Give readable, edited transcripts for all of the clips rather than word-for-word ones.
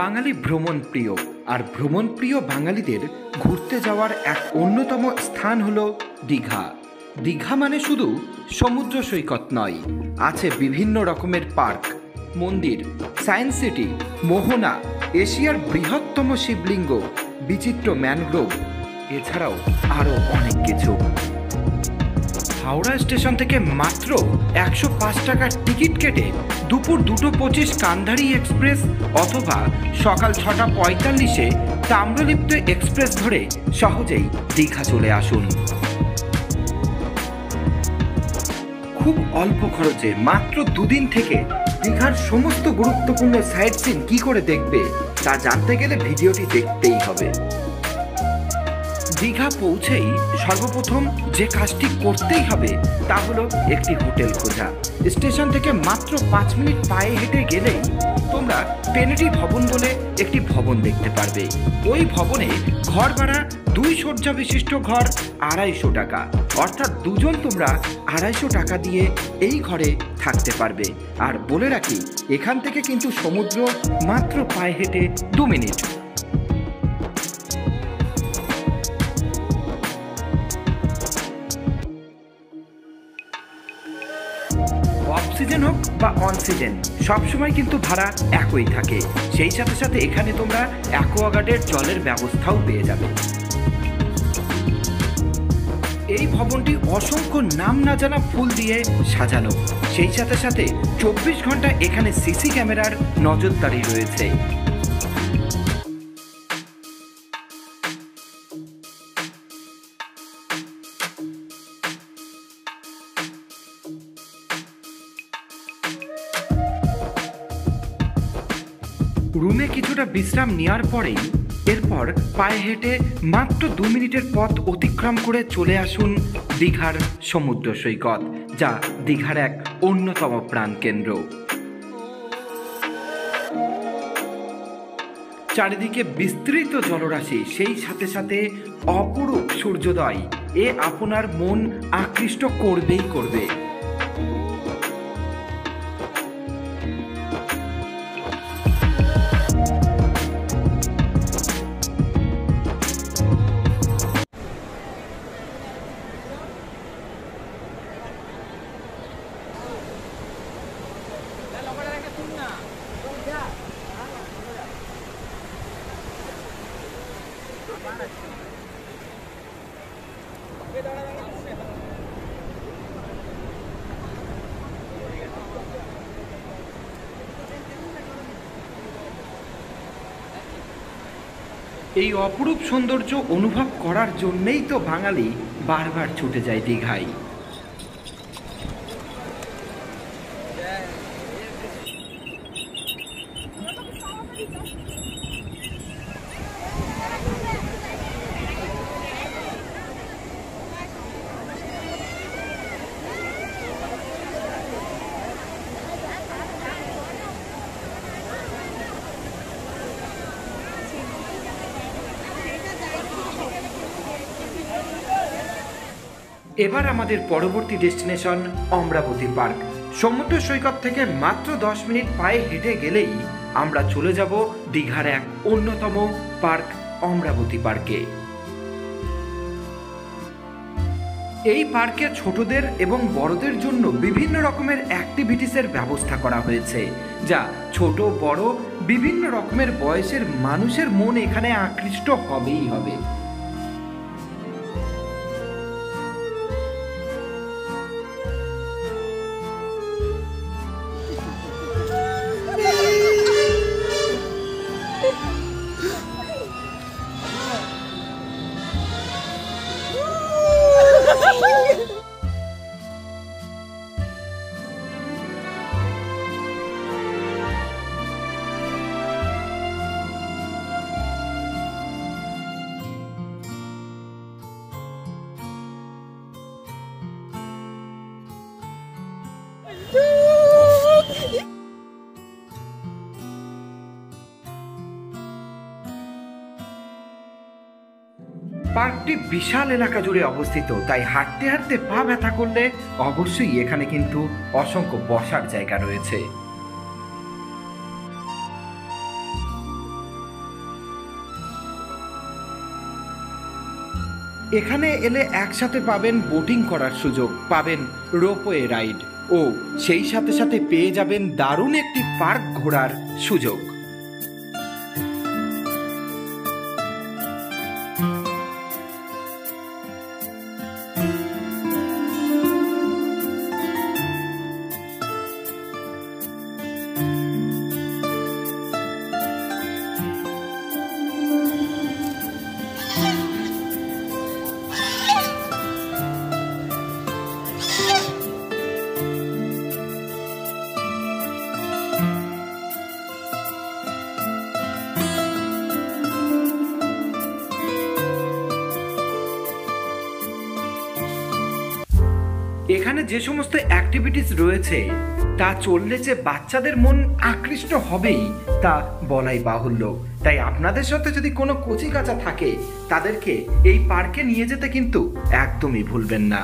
বাঙালি ভ্রমণ প্রিয়, আর ভ্রমণ প্রিয় বাঙালিদের ঘুরতে যাওয়ার এক অন্যতম স্থান হলো দীঘা। দীঘা মানে শুধু সমুদ্র সৈকত নয়, আছে বিভিন্ন রকমের পার্ক, মন্দির, সায়েন্স সিটি, মোহনা, এশিয়ার বৃহত্তম শিবলিঙ্গ, বিচিত্র ম্যানগ্রোভ, এছাড়াও আরও অনেক কিছু। হাওড়া স্টেশন থেকে মাত্র 105 টাকার টিকিট কেটে দুপুর 2:25 কান্ধারী এক্সপ্রেস অথবা সকাল 6:45 তাম্রলিপ্ত এক্সপ্রেস ধরে সহজেই দীঘা চলে আসুন। খুব অল্প খরচে মাত্র 2 দিন থেকে দীঘার সমস্ত গুরুত্বপূর্ণ সাইট সিন কী করে দেখবে তা জানতে গেলে ভিডিওটি দেখতেই হবে। দীঘা পৌঁছেই সর্বপ্রথম যে কাজটি করতেই হবে তা হলো একটি হোটেল খোঁজা। স্টেশন থেকে মাত্র 5 মিনিট পায়ে হেঁটে গেলেই তোমরা পেনেটি ভবন বলে একটি ভবন দেখতে পারবে। ওই ভবনে ঘর ভাড়া 2 শয্যা বিশিষ্ট ঘর 250 টাকা, অর্থাৎ দুজন তোমরা 250 টাকা দিয়ে এই ঘরে থাকতে পারবে। আর বলে রাখি, এখান থেকে কিন্তু সমুদ্র মাত্র পায়ে হেঁটে 2 মিনিট। অফ সিজন হোক বা অন সিজন, সবসময় কিন্তু ভাড়া একই থাকে। সেই সাথে সাথে এখানে তোমরা অ্যাকোয়াগার্ডের জলের ব্যবস্থাও পেয়ে যাবে। এই ভবনটি অসংখ্য নাম না জানা ফুল দিয়ে সাজানো। সেই সাথে সাথে 24 ঘন্টা এখানে সিসি ক্যামেরার নজরদারি রয়েছে। রুমে কিছুটা বিশ্রাম নেওয়ার পরেই এরপর পায়ে হেঁটে মাত্র 2 মিনিটের পথ অতিক্রম করে চলে আসুন দীঘার সমুদ্র সৈকত, যা দীঘার এক অন্যতম প্রাণকেন্দ্র। চারিদিকে বিস্তৃত জলরাশি, সেই সাথে সাথে অপরূপ সূর্যোদয়, এ আপনার মন আকৃষ্ট করবেই করবে। এই অপরূপ সৌন্দর্য অনুভব করার জন্যেই তো বাঙালি বারবার ছুটে যায় দীঘায়। এবার আমাদের পরবর্তী ডেস্টিনেশন অমরাবতী পার্ক। সমুদ্র সৈকত থেকে মাত্র 10 মিনিট পায়ে হেঁটে গেলেই আমরা চলে যাব দীঘার এক অন্যতম পার্ক অমরাবতী পার্কে। এই পার্কে ছোটদের এবং বড়দের জন্য বিভিন্ন রকমের অ্যাক্টিভিটিসের ব্যবস্থা করা হয়েছে, যা ছোট বড় বিভিন্ন রকমের বয়সের মানুষের মন এখানে আকৃষ্ট হবেই হবে। পার্কটি বিশাল এলাকা জুড়ে অবস্থিত, তাই হাঁটতে হাঁটতে পা ব্যথা করলে অবশ্যই এখানে কিন্তু অসংখ্য বসার জায়গা রয়েছে। এখানে এলে একসাথে পাবেন বোটিং করার সুযোগ, পাবেন রোপওয়ে রাইড ও সেই সাথে সাথে পেয়ে যাবেন দারুণ একটি পার্ক ঘোরার সুযোগ। এখানে যে সমস্ত অ্যাক্টিভিটিস রয়েছে তা চললে যে বাচ্চাদের মন আকৃষ্ট হবেই তা বলাই বাহুল্য। তাই আপনাদের সাথে যদি কোনো কচিকাঁচা থাকে তাদেরকে এই পার্কে নিয়ে যেতে কিন্তু একদমই ভুলবেন না।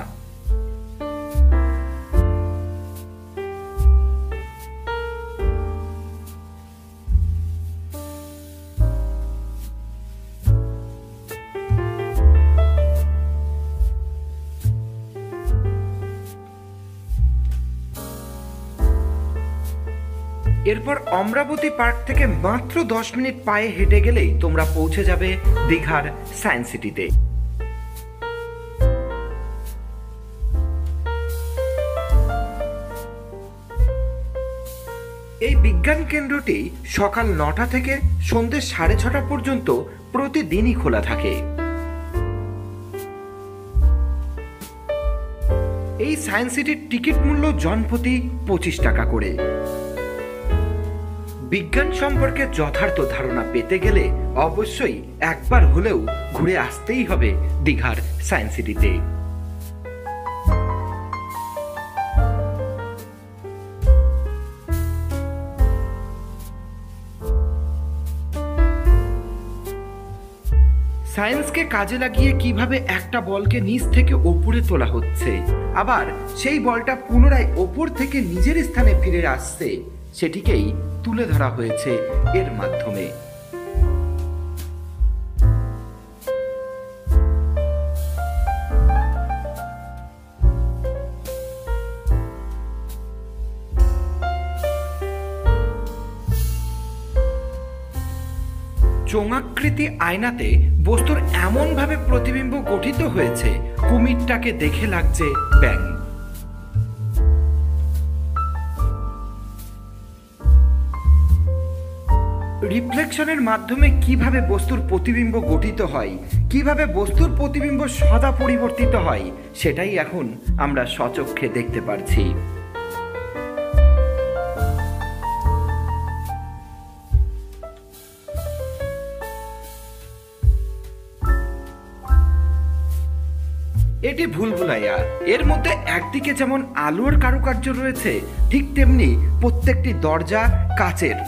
এরপর অমরাবতী পার্ক থেকে মাত্র 10 মিনিট পায়ে হেঁটে গেলেই তোমরা পৌঁছে যাবে দীঘার সায়েন্স সিটিতে। এই বিজ্ঞান কেন্দ্রটি সকাল 9টা থেকে সন্ধ্যে 6:30 পর্যন্ত প্রতিদিনই খোলা থাকে। এই সায়েন্স সিটির টিকিট মূল্য জনপ্রতি 25 টাকা করে। বিজ্ঞান সম্পর্কে যথার্থ ধারণা পেতে গেলে অবশ্যই একবার হলেও ঘুরে আসতেই হবে দীঘার সায়েন্স সিটিতে। সায়েন্সকে কাজে লাগিয়ে কিভাবে একটা বলকে নিচ থেকে ওপরে তোলা হচ্ছে, আবার সেই বলটা পুনরায় ওপর থেকে নিজের স্থানে ফিরে আসছে, সেটিকেই তুলে ধরা হয়েছে এর মাধ্যমে। চোঙাকৃতি আয়নাতে বস্তুর এমনভাবে প্রতিবিম্ব গঠিত হয়েছে কুমিরটাকে দেখে লাগছে ব্যাঙ। রিফ্লেকশনের মাধ্যমে কিভাবে বস্তুর প্রতিবিম্ব গঠিত হয়, কিভাবে বস্তুর প্রতিবিম্ব সদা পরিবর্তিত হয়, সেটাই এখন আমরা সচক্ষে দেখতে পারছি। এটি ভুলভুলাইয়া। এর মধ্যে একদিকে যেমন আলোর কারুকার্য রয়েছে, ঠিক তেমনি প্রত্যেকটি দরজা কাচের,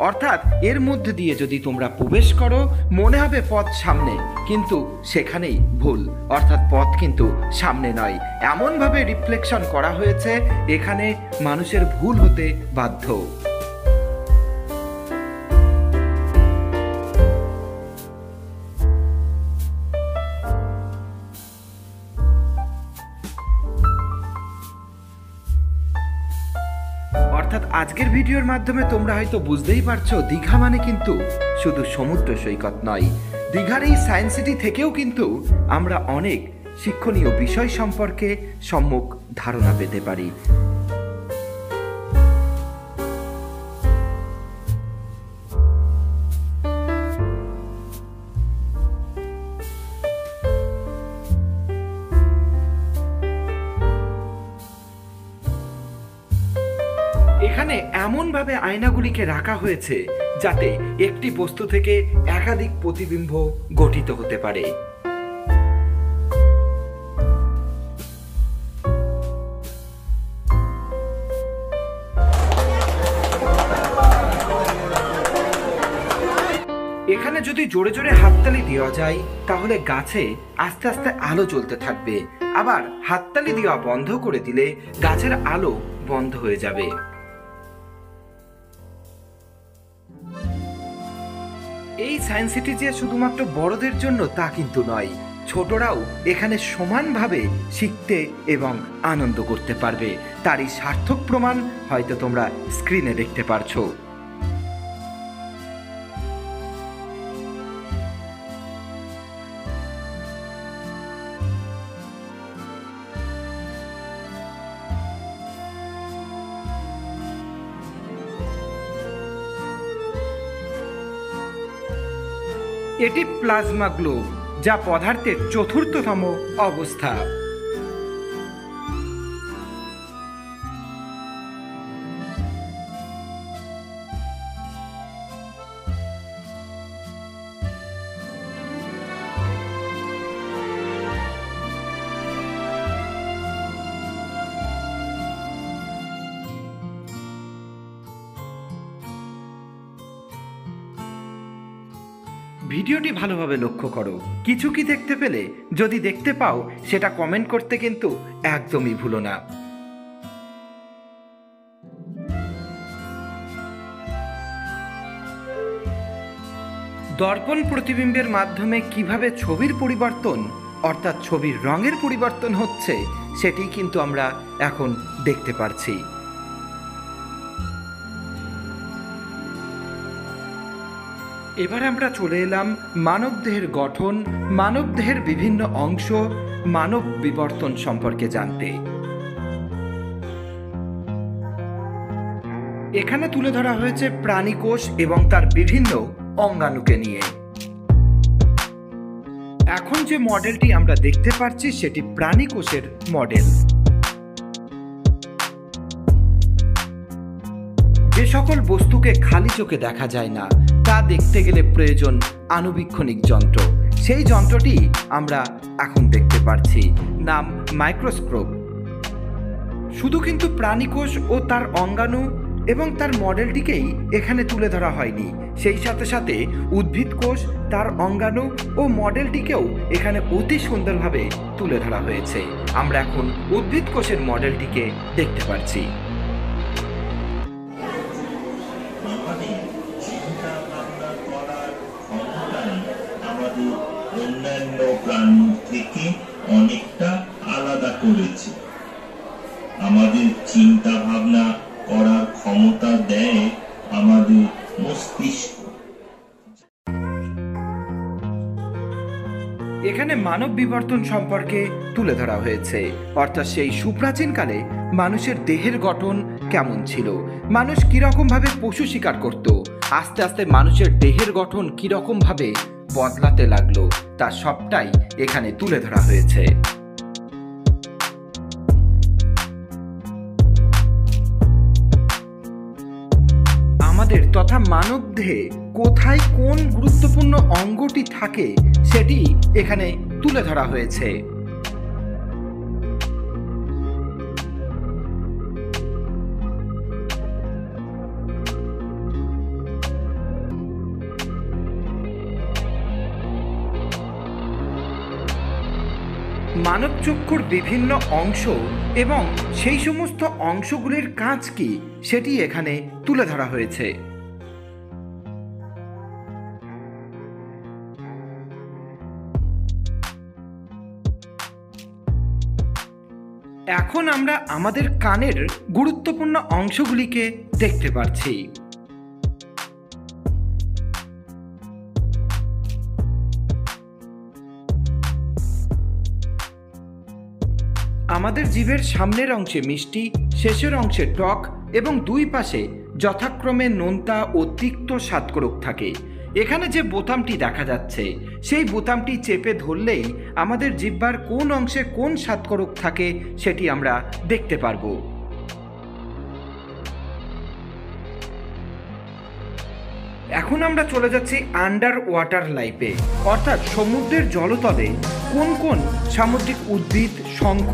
অর্থাৎ এর মধ্যে দিয়ে যদি তোমরা প্রবেশ করো মনে হবে পথ সামনে, কিন্তু সেখানেই ভুল, অর্থাৎ পথ কিন্তু সামনে নয়। এমনভাবে রিফ্লেকশন করা হয়েছে এখানে মানুষের ভুল হতে বাধ্য। অর্থাৎ আজকের ভিডিওর মাধ্যমে তোমরা হয়তো বুঝতেই পারছো দীঘা মানে কিন্তু শুধু সমুদ্র সৈকত নয়। দীঘার এই সায়েন্স সিটি থেকেও কিন্তু আমরা অনেক শিক্ষণীয় বিষয় সম্পর্কে সম্যক ধারণা পেতে পারি। এখানে এমনভাবে আয়নাগুলিকে রাখা হয়েছে যাতে একটি বস্তু থেকে একাধিক প্রতিবিম্ব গঠিত হতে পারে। এখানে যদি জোরে জোরে হাততালি দেওয়া যায় তাহলে গাছে আস্তে আস্তে আলো জ্বলতে থাকবে, আবার হাততালি দেওয়া বন্ধ করে দিলে গাছের আলো বন্ধ হয়ে যাবে। এই সায়েন্স সিটি যে শুধুমাত্র বড়দের জন্য তা কিন্তু নয়, ছোটরাও এখানে সমানভাবে শিখতে এবং আনন্দ করতে পারবে। তারই সার্থক প্রমাণ হয়তো তোমরা স্ক্রিনে দেখতে পারছো। এটি প্লাজমা গ্লোব, যা পদার্থের চতুর্থতম অবস্থা। ভিডিওটি ভালোভাবে লক্ষ্য করো, কিছু কি দেখতে পেলে? যদি দেখতে পাও সেটা কমেন্ট করতে কিন্তু একদমই ভুলো না। দর্পণ প্রতিবিম্বের মাধ্যমে কিভাবে ছবির পরিবর্তন অর্থাৎ ছবির রঙের পরিবর্তন হচ্ছে সেটি কিন্তু আমরা এখন দেখতে পারছি। এবার আমরা চলে এলাম মানবদেহের গঠন, মানবদেহের বিভিন্ন অংশ, মানব বিবর্তন সম্পর্কে জানতে। এখানে তুলে ধরা হয়েছে প্রাণীকোষ এবং তার বিভিন্ন অঙ্গাণুকে নিয়ে। এখন যে মডেলটি আমরা দেখতে পাচ্ছি সেটি প্রাণীকোষের মডেল। যে সকল বস্তুকে খালি চোখে দেখা যায় না, তা দেখতে গেলে প্রয়োজন আণুবীক্ষণিক যন্ত্র। সেই যন্ত্রটি আমরা এখন দেখতে পাচ্ছি, নাম মাইক্রোস্কোপ। শুধু কিন্তু প্রাণীকোষ ও তার অঙ্গাণু এবং তার মডেলটিকেই এখানে তুলে ধরা হয়নি, সেই সাথে সাথে উদ্ভিদ কোষ, তার অঙ্গাণু ও মডেলটিকেও এখানে অতি সুন্দরভাবে তুলে ধরা হয়েছে। আমরা এখন উদ্ভিদ কোষের মডেলটিকে দেখতে পাচ্ছি। অন্যান্য প্রাণী থেকে অনেকটা আলাদা করেছে। আমাদের চিন্তা ভাবনা করার ক্ষমতা দেয় আমাদের মস্তিষ্ক। এখানে মানব বিবর্তন সম্পর্কে তুলে ধরা হয়েছে, অর্থাৎ সেই সুপ্রাচীনকালে মানুষের দেহের গঠন কেমন ছিল, মানুষ কিরকম ভাবে পশু শিকার করত, আস্তে আস্তে মানুষের দেহের গঠন কিরকম ভাবে বদলাতে লাগলো, তা সবটাই এখানে তুলে ধরা হয়েছে। আমাদের তথা মানব দেহে কোথায় কোন গুরুত্বপূর্ণ অঙ্গটি থাকে সেটি এখানে তুলে ধরা হয়েছে। মানব চক্ষুর বিভিন্ন অংশ এবং সেই সমস্ত অংশগুলির কাজ কি সেটি এখানে তুলে ধরা হয়েছে। এখন আমরা আমাদের কানের গুরুত্বপূর্ণ অংশগুলিকে দেখতে পাচ্ছি। আমাদের জিভের সামনের অংশে মিষ্টি, শেষের অংশে টক এবং দুই পাশে যথাক্রমে নোনতা ও তিক্ত স্বাদকোরক থাকে। এখানে যে বোতামটি দেখা যাচ্ছে সেই বোতামটি চেপে ধরলেই আমাদের জিহ্বার কোন অংশে কোন স্বাদকোরক থাকে সেটি আমরা দেখতে পারবো। এখন আমরা চলে যাচ্ছি আন্ডার ওয়াটার লাইফে, অর্থাৎ সমুদ্রের জলতলে কোন কোন সামুদ্রিক উদ্ভিদ, শঙ্খ,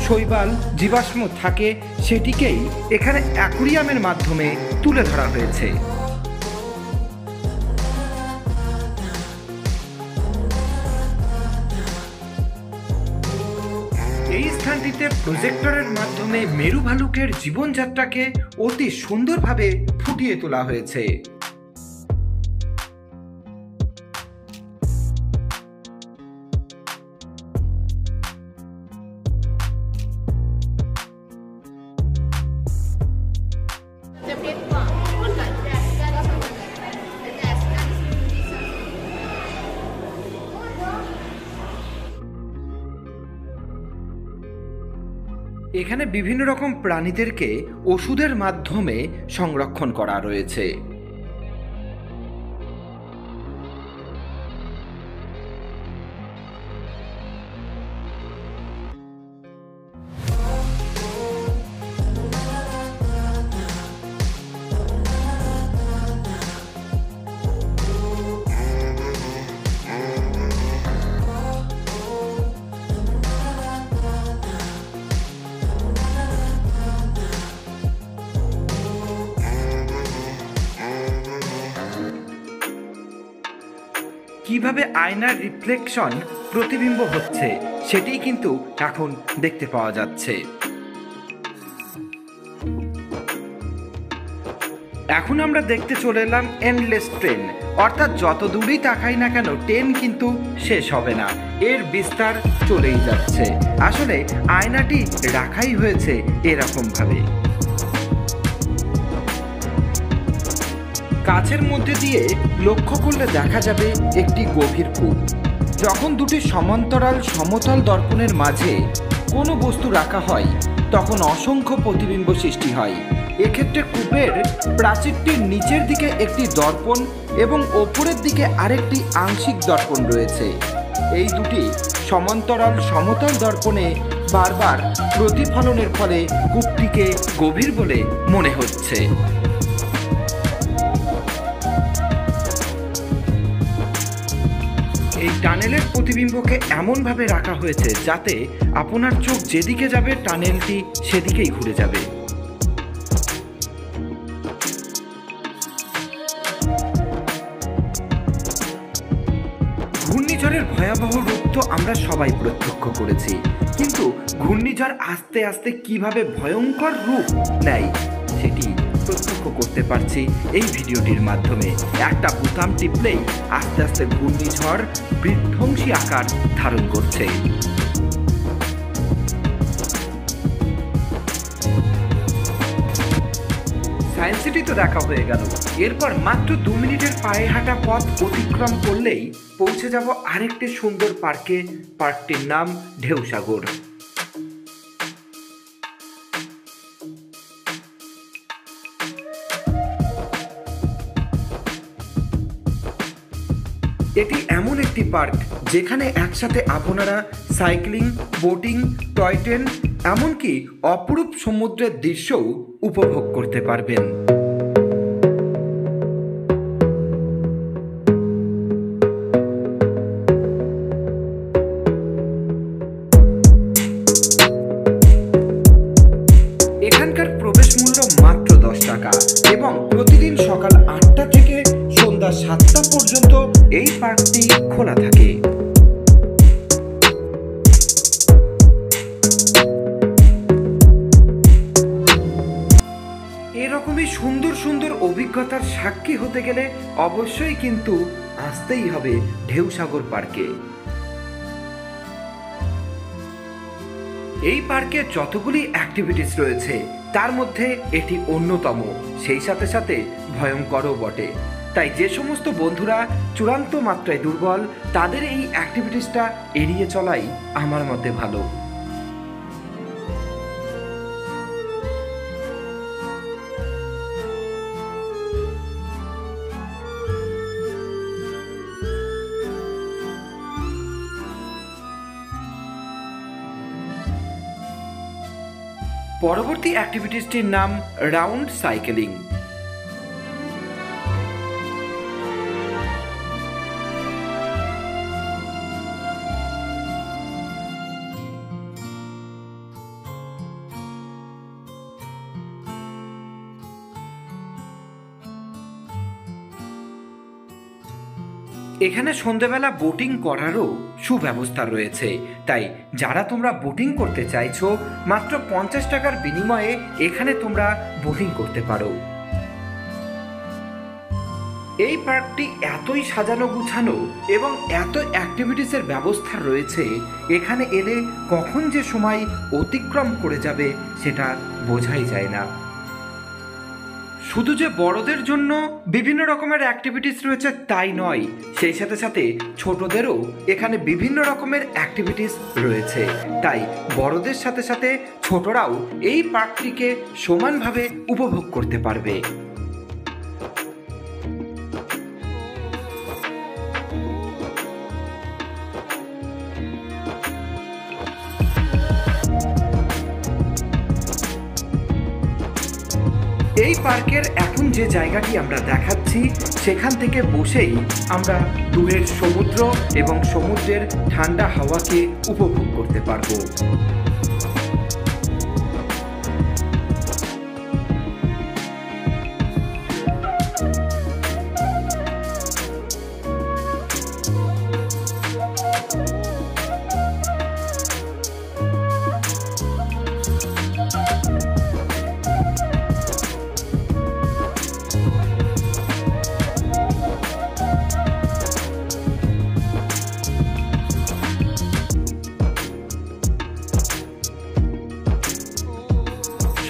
শৈবাল, জীবাশ্ম থাকে সেটিকেই এখানে অ্যাকুরিয়ামের মাধ্যমে তুলে ধরা হয়েছে। এই স্থানটিতে প্রজেক্টরের মাধ্যমে মেরু ভালুকের জীবনযাত্রাকে অতি সুন্দরভাবে ফুটিয়ে তোলা হয়েছে। এখানে বিভিন্ন রকম প্রাণীদেরকে ওষুধের মাধ্যমে সংরক্ষণ করা রয়েছে। কিভাবে আয়নার রিফ্লেকশন প্রতিবিম্ব হচ্ছে সেটাই কিন্তু এখন দেখতে পাওয়া যাচ্ছে। এখন আমরা দেখতে চলে এলাম এন্ডলেস ট্রেন, অর্থাৎ যত দূরেই তাকাই না কেন ট্রেন কিন্তু শেষ হবে না, এর বিস্তার চলেই যাচ্ছে। আসলে আয়নাটি রাখাই হয়েছে এরকম ভাবে। কাছের মধ্যে দিয়ে লক্ষ্য করলে দেখা যাবে একটি গভীর কূপ। যখন দুটি সমান্তরাল সমতল দর্পণের মাঝে কোনো বস্তু রাখা হয় তখন অসংখ্য প্রতিবিম্ব সৃষ্টি হয়। এক্ষেত্রে কূপের প্রাচীরটির নিচের দিকে একটি দর্পণ এবং ওপরের দিকে আরেকটি আংশিক দর্পণ রয়েছে। এই দুটি সমান্তরাল সমতল দর্পণে বারবার প্রতিফলনের ফলে কূপটিকে গভীর বলে মনে হচ্ছে। এই টানেলের প্রতিবিম্বকে এমনভাবে রাখা হয়েছে যাতে আপনার চোখ যেদিকে যাবে টানেলটি সেদিকেই ঘুরে যাবে। ঘূর্ণিঝড়ের ভয়াবহ রূপ তো আমরা সবাই প্রত্যক্ষ করেছি, কিন্তু ঘূর্ণিঝড় আস্তে আস্তে কিভাবে ভয়ঙ্কর রূপ নেয় সেটি প্রত্যক্ষ করতে পারছি এই ভিডিওটির মাধ্যমে। একটা বোতাম টিপলেই আস্তে আস্তে ঘূর্ণিঝড় বিধ্বংসী আকার ধারণ করছে। সায়েন্স সিটি তো দেখা হয়ে গেল, এরপর মাত্র 2 মিনিটের পায়ে হাঁটা পথ অতিক্রম করলেই পৌঁছে যাব আরেকটি সুন্দর পার্কে। পার্কটির নাম ঢেউসাগর। এটি এমন একটি পার্ক যেখানে একসাথে আপনারা সাইক্লিং, বোটিং, টয় ট্রেন, এমনকি অপরূপ সমুদ্রের দৃশ্যও উপভোগ করতে পারবেন। এখানকার প্রবেশ মূল্য মাত্র 10 টাকা এবং প্রতিদিন সকাল 8টা থেকে সন্ধ্যা 7টা পর্যন্ত এই পার্কটি খোলা থাকে। এরকমই সুন্দর সুন্দর অভিজ্ঞতার সাক্ষী হতে গেলে অবশ্যই কিন্তু আসতেই হবে ঢেউসাগর পার্কে। এই পার্কে যতগুলি অ্যাক্টিভিটিস রয়েছে তার মধ্যে এটি অন্যতম, সেই সাথে সাথে ভয়ঙ্করও বটে। তাই যে সমস্ত বন্ধুরা চূড়ান্ত মাত্রায় দুর্বল তাদের এই অ্যাক্টিভিটিসটা এড়িয়ে চলাই আমার মতে ভালো। পরবর্তী অ্যাক্টিভিটিসটির নাম রাউন্ড সাইকেলিং। এখানে সন্ধ্যেবেলা বোটিং করারও সুব্যবস্থা রয়েছে, তাই যারা তোমরা বোটিং করতে চাইছো মাত্র 50 টাকার বিনিময়ে এখানে তোমরা বোটিং করতে পারো। এই পার্কটি এতই সাজানো গুছানো এবং এত অ্যাক্টিভিটিসের ব্যবস্থা রয়েছে, এখানে এলে কখন যে সময় অতিক্রম করে যাবে সেটা বোঝাই যায় না। শুধু যে বড়দের জন্য বিভিন্ন রকমের অ্যাক্টিভিটিস রয়েছে তাই নয়, সেই সাথে সাথে ছোটদেরও এখানে বিভিন্ন রকমের অ্যাক্টিভিটিস রয়েছে। তাই বড়দের সাথে সাথে ছোটরাও এই পার্কটিকে সমানভাবে উপভোগ করতে পারবে। এই পার্কের এখন যে জায়গাটি আমরা দেখাচ্ছি সেখান থেকে বসেই আমরা দূরের সমুদ্র এবং সমুদ্রের ঠান্ডা হাওয়াকে উপভোগ করতে পারবো।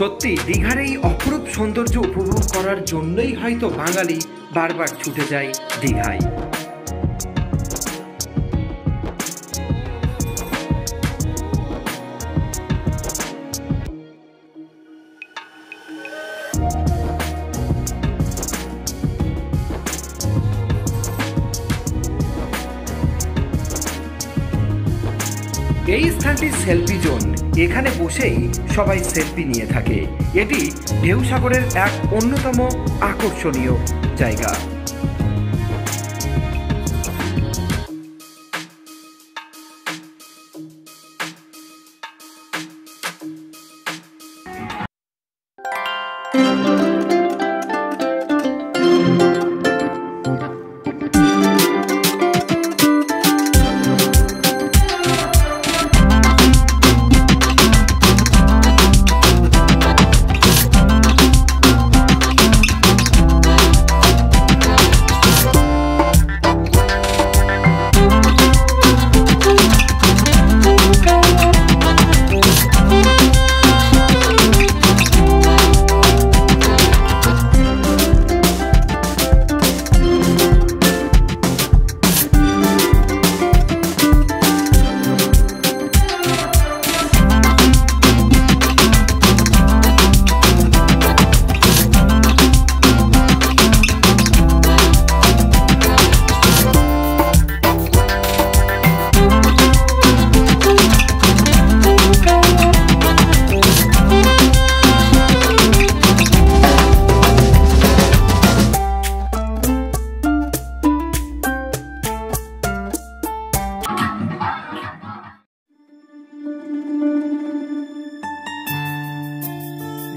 সত্যি দীঘার এই অপরূপ সৌন্দর্য উপভোগ করার জন্যই হয়তো বাঙালি বারবার ছুটে যায় দীঘায়। এই স্থানটি সেলফি জোন, এখানে বসেই সবাই সেলফি নিয়ে থাকে। এটি ঢেউসাগরের এক অন্যতম আকর্ষণীয় জায়গা।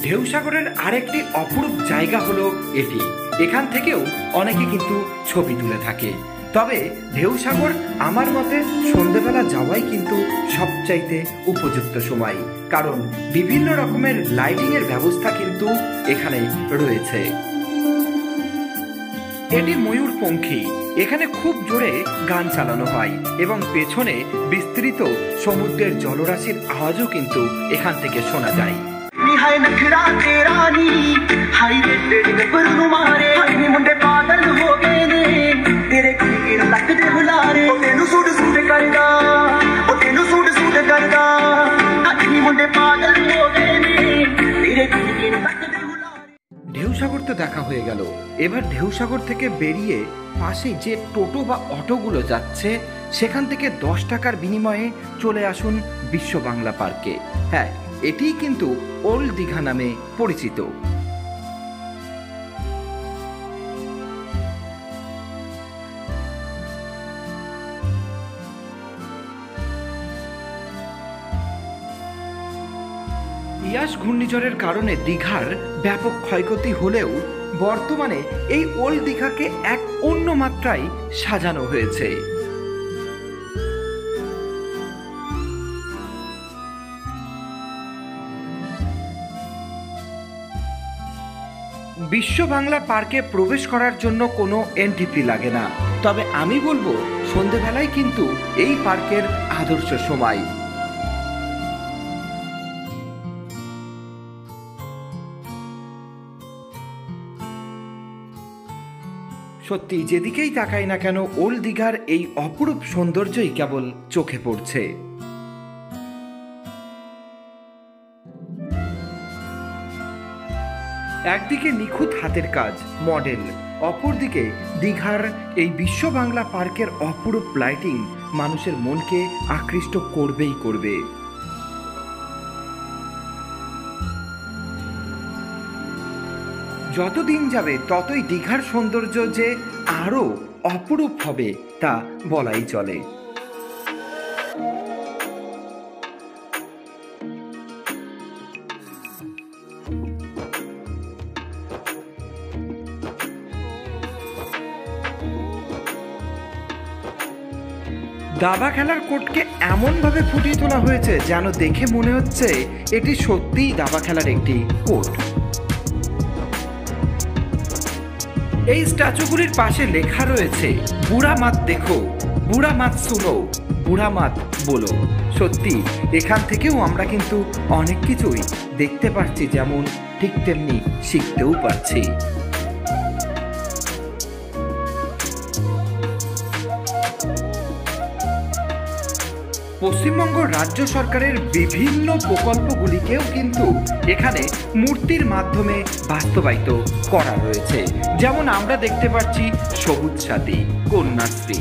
ঢেউসাগরের আরেকটি অপরূপ জায়গা হলো এটি। এখান থেকেও অনেকে কিন্তু ছবি তুলে থাকে। তবে ঢেউসাগর আমার মতে সন্ধ্যেবেলা যাওয়াই কিন্তু সবচাইতে উপযুক্ত সময়, কারণ বিভিন্ন রকমের লাইটিং এর ব্যবস্থা কিন্তু এখানে রয়েছে। এটি ময়ূরপঙ্খী, এখানে খুব জোরে গান চালানো হয় এবং পেছনে বিস্তৃত সমুদ্রের জলরাশির আওয়াজও কিন্তু এখান থেকে শোনা যায়। हाय नखरा तेरा नी हाय रे तेरे गब्बर नु मारे नी मुंडे पागल हो गए ने तेरे कीड़ लक दे बुलारे ओ तेनु सूट सूट करदा ओ तेनु सूट सूट करदा नी मुंडे पागल हो गए ने तेरे कीड़ लक दे बुलारे। ঢেউসাগর তো দেখা হয়ে গেল, এবার ঢেউসাগর থেকে বেরিয়ে পাশে যে টোটো বা অটোগুলো যাচ্ছে সেখান থেকে 10 টাকার বিনিময়ে চলে আসুন বিশ্ব বাংলা পার্কে। হ্যাঁ, এটি কিন্তু ওল্ড দীঘা নামে পরিচিত। ইয়াস ঘূর্ণিঝড়ের কারণে দীঘার ব্যাপক ক্ষয়ক্ষতি হলেও বর্তমানে এই ওল্ড দীঘাকে এক অন্য মাত্রায় সাজানো হয়েছে। বিশ্ব বাংলা পার্কে প্রবেশ করার জন্য কোনো এন্ট্রি ফি লাগে না, তবে আমি বলবো সন্ধেবেলায় কিন্তু এই পার্কের আদর্শ সময়। সত্যি যেদিকেই তাকাই না কেন ওল্ড দীঘার এই অপরূপ সৌন্দর্যই কেবল চোখে পড়ছে। একদিকে নিখুঁত হাতের কাজ, মডেল, অপরদিকে দীঘার এই বিশ্ব বাংলা পার্কের অপরূপ লাইটিং মানুষের মনকে আকৃষ্ট করবেই করবে। যতদিন যাবে ততই দীঘার সৌন্দর্য যে আরও অপরূপ হবে তা বলাই চলে। দাবা খেলার কোর্টকে এমনভাবে ফুটিয়ে তোলা হয়েছে যেন দেখে মনে হচ্ছে এটি সত্যিই দাবা খেলার একটি কোর্ট। এই স্ট্যাচুগুলির পাশে লেখা রয়েছে বুড়া মাত দেখো, বুড়া মাত শুনো, বুড়া মাত বলো। সত্যি এখান থেকেও আমরা কিন্তু অনেক কিছুই দেখতে পাচ্ছি, যেমন ঠিক তেমনি শিখতেও পারছি। পশ্চিমবঙ্গ রাজ্য সরকারের বিভিন্ন প্রকল্পগুলিকেও কিন্তু এখানে মূর্তির মাধ্যমে বাস্তবায়িত করা রয়েছে, যেমন আমরা দেখতে পাচ্ছি সবুজ সাথী, কন্যাশ্রী।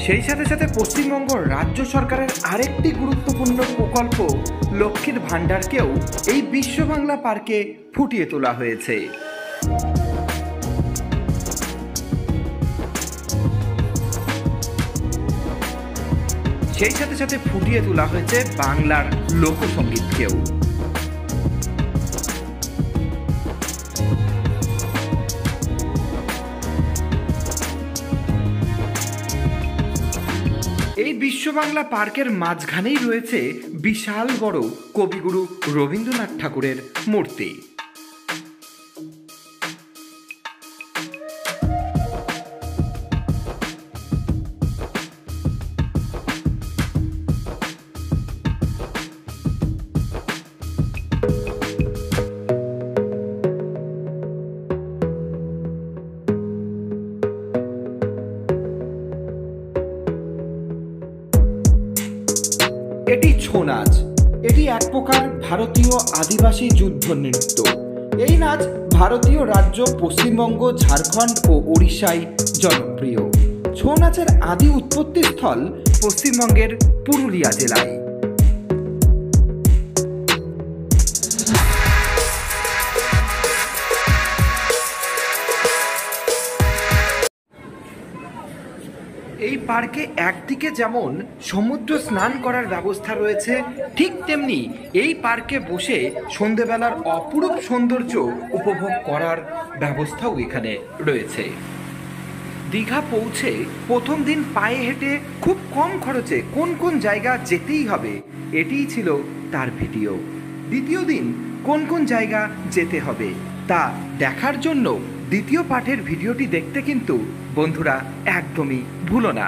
সেই সাথে সাথে পশ্চিমবঙ্গ রাজ্য সরকারের আরেকটি গুরুত্বপূর্ণ প্রকল্প লক্ষ্মীর ভাণ্ডারকেও এই বিশ্ব বাংলা পার্কে ফুটিয়ে তোলা হয়েছে। সেই সাথে সাথে ফুটিয়ে তোলা হয়েছে বাংলার লোকসঙ্গীতকেও। এই বিশ্ব বাংলা পার্কের মাঝখানেই রয়েছে বিশাল বড় কবিগুরু রবীন্দ্রনাথ ঠাকুরের মূর্তি। এটি ছৌ নাচ। এটি এক প্রকার ভারতীয় আদিবাসী যুদ্ধ নৃত্য। এই নাচ ভারতীয় রাজ্য পশ্চিমবঙ্গ, ঝাড়খণ্ড ও ওড়িশায় জনপ্রিয়। ছৌ নাচের আদি উৎপত্তিস্থল পশ্চিমবঙ্গের পুরুলিয়া জেলায়। এই পার্কে একদিকে যেমন সমুদ্র স্নান করার ব্যবস্থা রয়েছে, ঠিক তেমনি এই পার্কে বসে সন্ধেবেলার অপরূপ সৌন্দর্য উপভোগ করার ব্যবস্থাও এখানে রয়েছে। দীঘা পৌঁছে প্রথম দিন পায়ে হেঁটে খুব কম খরচে কোন কোন জায়গা যেতেই হবে এটিই ছিল তার ভিডিও। দ্বিতীয় দিন কোন কোন জায়গা যেতে হবে তা দেখার জন্য দ্বিতীয় পাঠের ভিডিওটি দেখতে কিন্তু বন্ধুরা একদমই ভুলো না।